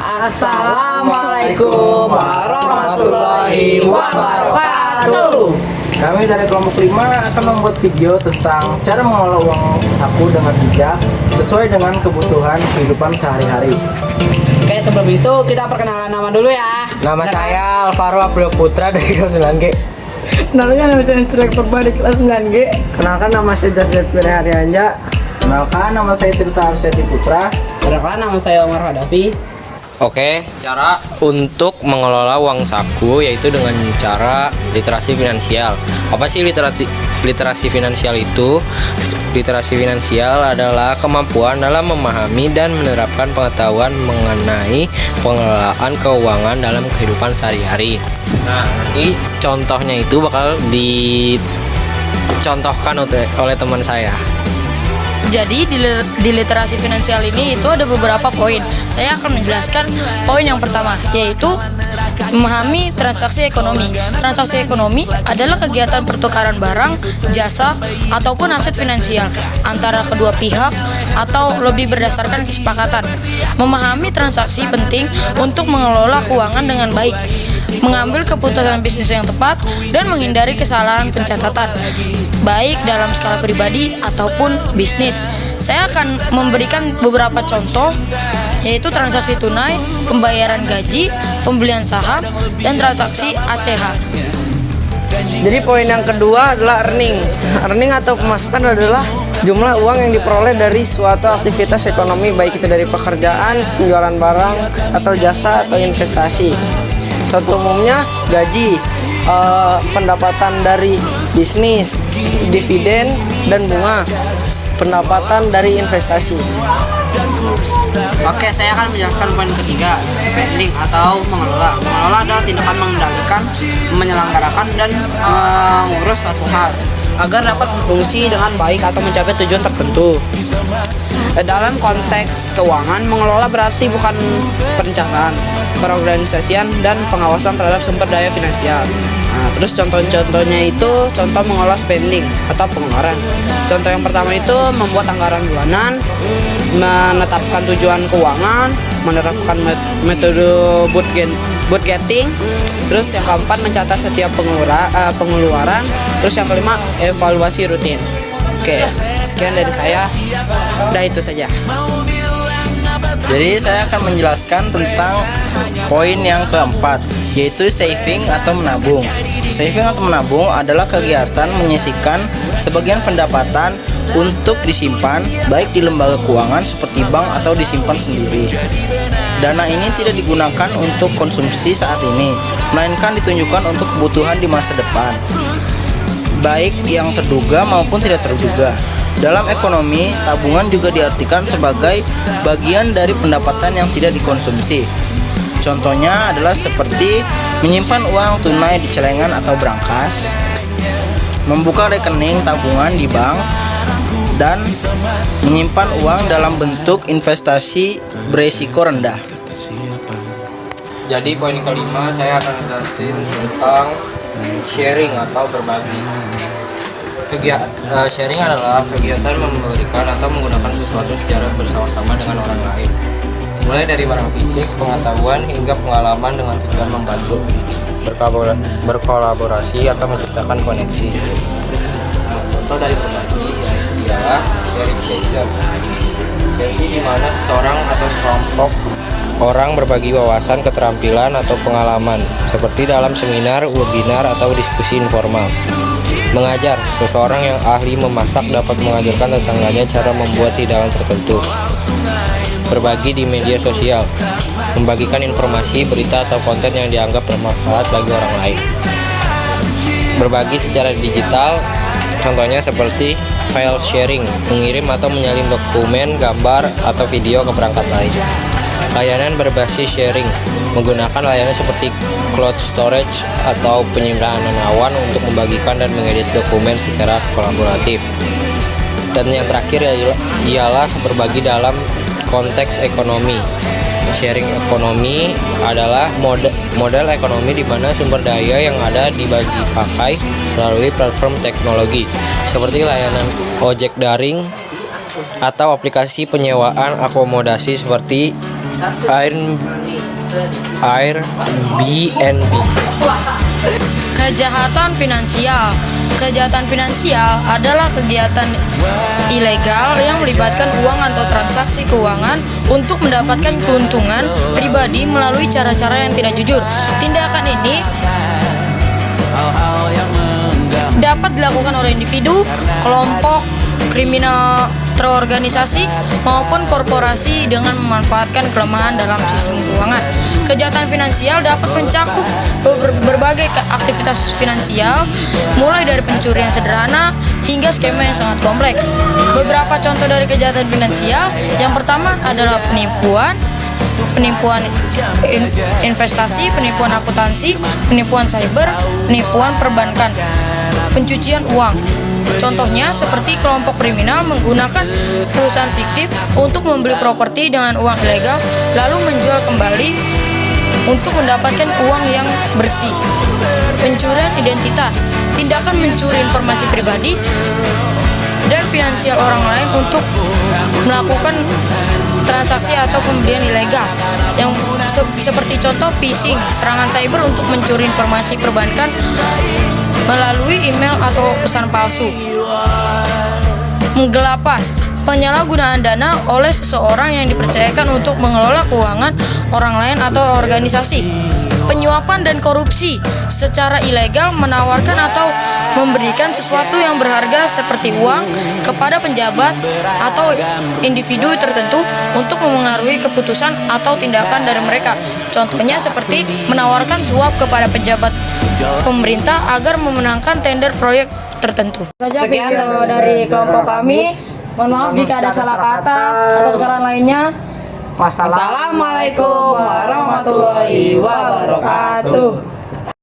Assalamualaikum warahmatullahi wabarakatuh. Kami dari kelompok 5 akan membuat video tentang cara mengelola uang saku dengan bijak sesuai dengan kebutuhan kehidupan sehari-hari. Oke, sebelum itu kita perkenalan nama dulu ya. Nama saya Alvaro April Putra dari kelas 9G. Nama saya Selek Purba di kelas 9G. Kenalkan nama saya Jardet Pira Haryanja. Kenalkan nama saya Tirta Arsyati Putra. Perkenalkan nama saya Omar Hadafi. Oke, cara untuk mengelola uang saku yaitu dengan cara literasi finansial. Apa sih literasi finansial itu? Literasi finansial adalah kemampuan dalam memahami dan menerapkan pengetahuan mengenai pengelolaan keuangan dalam kehidupan sehari-hari. Nah, nanti contohnya itu bakal dicontohkan oleh teman saya. Jadi di literasi finansial ini itu ada beberapa poin. Saya akan menjelaskan poin yang pertama, yaitu memahami transaksi ekonomi. Transaksi ekonomi adalah kegiatan pertukaran barang, jasa, ataupun aset finansial antara kedua pihak atau lebih berdasarkan kesepakatan. Memahami transaksi penting untuk mengelola keuangan dengan baik, mengambil keputusan bisnis yang tepat, dan menghindari kesalahan pencatatan, baik dalam skala pribadi ataupun bisnis. Saya akan memberikan beberapa contoh, yaitu transaksi tunai, pembayaran gaji, pembelian saham, dan transaksi ACH. Jadi poin yang kedua adalah earning. Earning atau pemasukan adalah jumlah uang yang diperoleh dari suatu aktivitas ekonomi, baik itu dari pekerjaan, penjualan barang, atau jasa, atau investasi. Contoh umumnya gaji, pendapatan dari bisnis, dividen, dan bunga, pendapatan dari investasi. Oke, saya akan menjelaskan poin ketiga, spending atau mengelola. Mengelola adalah tindakan mengendalikan, menyelenggarakan, dan mengurus suatu hal agar dapat berfungsi dengan baik atau mencapai tujuan tertentu. Dalam konteks keuangan, mengelola berarti bukan perencanaan, perorganisasian, dan pengawasan terhadap sumber daya finansial. Nah, terus contoh-contohnya itu contoh mengelola spending atau pengeluaran. Contoh yang pertama itu membuat anggaran bulanan, menetapkan tujuan keuangan, menerapkan metode budgeting. Terus yang keempat mencatat setiap pengeluaran. Terus yang kelima evaluasi rutin. Oke, sekian dari saya. Udah itu saja. Jadi saya akan menjelaskan tentang poin yang keempat, yaitu saving atau menabung. Saving atau menabung adalah kegiatan menyisihkan sebagian pendapatan untuk disimpan, baik di lembaga keuangan seperti bank atau disimpan sendiri. Dana ini tidak digunakan untuk konsumsi saat ini, melainkan ditunjukkan untuk kebutuhan di masa depan, baik yang terduga maupun tidak terduga. Dalam ekonomi, tabungan juga diartikan sebagai bagian dari pendapatan yang tidak dikonsumsi. Contohnya adalah seperti menyimpan uang tunai di celengan atau brankas, membuka rekening tabungan di bank, dan menyimpan uang dalam bentuk investasi beresiko rendah. Jadi poin kelima saya akan jelasin tentang sharing atau berbagi. Sharing adalah kegiatan memberikan atau menggunakan sesuatu secara bersama-sama dengan orang lain, mulai dari barang fisik, pengetahuan, hingga pengalaman dengan tujuan membantu, berkolaborasi, atau menciptakan koneksi. Nah, contoh dari berbagi ialah sharing session. Sesi di mana seseorang atau sekelompok orang berbagi wawasan, keterampilan, atau pengalaman, seperti dalam seminar, webinar, atau diskusi informal. Mengajar, seseorang yang ahli memasak dapat mengajarkan tetangganya cara membuat hidangan tertentu. Berbagi di media sosial, membagikan informasi, berita, atau konten yang dianggap bermanfaat bagi orang lain. Berbagi secara digital, contohnya seperti file sharing, mengirim atau menyalin dokumen, gambar, atau video ke perangkat lain. Layanan berbasis sharing, menggunakan layanan seperti cloud storage atau penyimpanan awan untuk membagikan dan mengedit dokumen secara kolaboratif. Dan yang terakhir ialah berbagi dalam konteks ekonomi. Sharing ekonomi adalah model ekonomi di mana sumber daya yang ada dibagi pakai melalui platform teknologi seperti layanan ojek daring atau aplikasi penyewaan akomodasi seperti Airbnb. Kejahatan finansial. Kejahatan finansial adalah kegiatan ilegal yang melibatkan uang atau transaksi keuangan untuk mendapatkan keuntungan pribadi melalui cara-cara yang tidak jujur. Tindakan ini dapat dilakukan oleh individu, kelompok kriminal terorganisasi maupun korporasi dengan memanfaatkan kelemahan dalam sistem keuangan. Kejahatan finansial dapat mencakup berbagai aktivitas finansial, mulai dari pencurian sederhana hingga skema yang sangat kompleks. Beberapa contoh dari kejahatan finansial, yang pertama adalah penipuan investasi, penipuan akuntansi, penipuan cyber, penipuan perbankan, pencucian uang. Contohnya seperti kelompok kriminal menggunakan perusahaan fiktif untuk membeli properti dengan uang ilegal lalu menjual kembali untuk mendapatkan uang yang bersih. Pencurian identitas, tindakan mencuri informasi pribadi dan finansial orang lain untuk melakukan transaksi atau pembelian ilegal, yang seperti contoh phishing, serangan cyber untuk mencuri informasi perbankan melalui email atau pesan palsu. Penggelapan, penyalahgunaan dana oleh seseorang yang dipercayakan untuk mengelola keuangan orang lain atau organisasi. Penyuapan dan korupsi, secara ilegal menawarkan atau memberikan sesuatu yang berharga seperti uang kepada penjabat atau individu tertentu untuk memengaruhi keputusan atau tindakan dari mereka. Contohnya seperti menawarkan suap kepada pejabat pemerintah agar memenangkan tender proyek tertentu. Saja video dari kelompok kami. Mohon maaf jika ada salah kata atau kesalahan lainnya. Wassalamualaikum warahmatullahi wabarakatuh.